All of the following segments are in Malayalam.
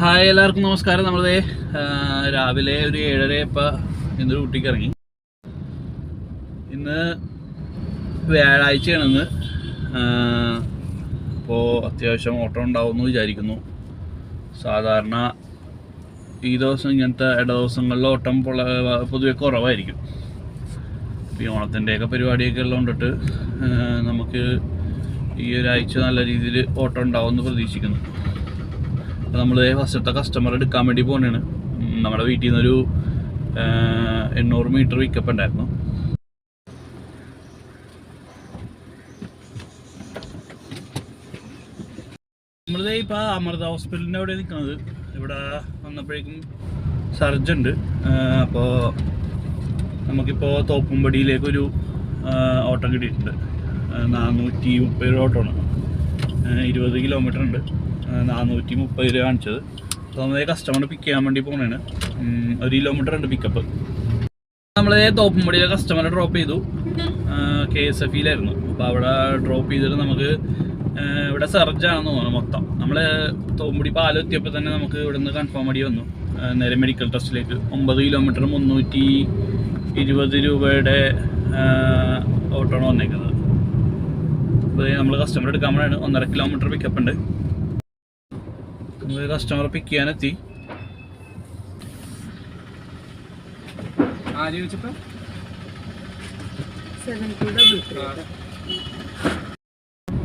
ഹായ്, എല്ലാവർക്കും നമസ്കാരം. നമ്മളത് രാവിലെ ഒരു 7:30 ഇപ്പം ഇന്നൊരു ഊട്ടിക്ക് ഇറങ്ങി. ഇന്ന് വ്യാഴാഴ്ചയാണെന്ന്. അപ്പോൾ അത്യാവശ്യം ഓട്ടം ഉണ്ടാവുമെന്ന് വിചാരിക്കുന്നു. സാധാരണ ഈ ദിവസം ഇങ്ങനത്തെ ഇട ദിവസങ്ങളിൽ ഓട്ടം പൊതുവെ കുറവായിരിക്കും. ഈ ഓണത്തിൻ്റെയൊക്കെ പരിപാടിയൊക്കെ ഉള്ളതുകൊണ്ടിട്ട് നമുക്ക് ഈ ഒരാഴ്ച നല്ല രീതിയിൽ ഓട്ടം ഉണ്ടാവുമെന്ന് പ്രതീക്ഷിക്കുന്നു. അപ്പോൾ നമ്മൾ ഫസ്റ്റത്തെ കസ്റ്റമർ എടുക്കാൻ വേണ്ടി പോകുന്നതാണ്. നമ്മുടെ വീട്ടിൽ നിന്നൊരു 800 മീറ്റർ പിക്കപ്പ് ഉണ്ടായിരുന്നു. നമ്മളിത് ഇപ്പോൾ അമൃത ഹോസ്പിറ്റലിൻ്റെ അവിടെ നിൽക്കുന്നത്. ഇവിടെ വന്നപ്പോഴേക്കും സർജ് ഉണ്ട്. അപ്പോൾ നമുക്കിപ്പോൾ തോപ്പുംപടിയിലേക്കൊരു ഓട്ടം കിട്ടിയിട്ടുണ്ട്. 430 ഓട്ടമാണ്. 20 കിലോമീറ്റർ ഉണ്ട്. 430 കാണിച്ചത്. അപ്പോൾ നമ്മൾ കസ്റ്റമർ പിക്ക് ചെയ്യാൻ വേണ്ടി പോകുന്നതാണ്. 1 കിലോമീറ്റർ ഉണ്ട് പിക്കപ്പ്. നമ്മൾ തോപ്പുംപടിയിലെ കസ്റ്റമറെ ഡ്രോപ്പ് ചെയ്തു. KSFയിലായിരുന്നു. അപ്പോൾ അവിടെ ഡ്രോപ്പ് ചെയ്തിട്ട് നമുക്ക് ഇവിടെ സർജാണെന്ന് തോന്നുന്നു മൊത്തം. നമ്മൾ തോപ്പുംപടി പാലം എത്തിയപ്പോൾ തന്നെ നമുക്ക് ഇവിടെ നിന്ന് കൺഫേം അടി വന്നു. നേരെ മെഡിക്കൽ ടെസ്റ്റിലേക്ക് 9 കിലോമീറ്റർ 320 രൂപയുടെ ഓട്ടമാണ് വന്നേക്കുന്നത്. അപ്പോൾ നമ്മൾ കസ്റ്റമർ എടുക്കാൻ വേണ്ടിയാണ്. 1.5 കിലോമീറ്റർ പിക്കപ്പ് ഉണ്ട്. നമ്മൾ കസ്റ്റമർ പിക്ക് ചെയ്യാനെത്തി.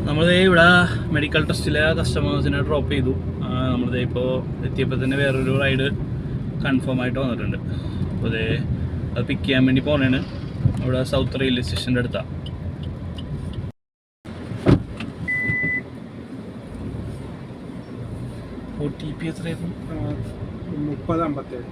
നമ്മളിത് ഇവിടെ മെഡിക്കൽ ടെസ്റ്റിലെ കസ്റ്റമേഴ്സിനെ ഡ്രോപ്പ് ചെയ്തു. നമ്മളിത് ഇപ്പോൾ എത്തിയപ്പോൾ തന്നെ വേറൊരു റൈഡ് കൺഫേം ആയിട്ട് വന്നിട്ടുണ്ട്. അപ്പോൾ അത് പിക്ക് ചെയ്യാൻ വേണ്ടി പോകുന്നതാണ്. ഇവിടെ സൗത്ത് റെയിൽവേ സ്റ്റേഷൻ്റെ അടുത്താണ്. OTP എത്രയായിരുന്നു? 3057.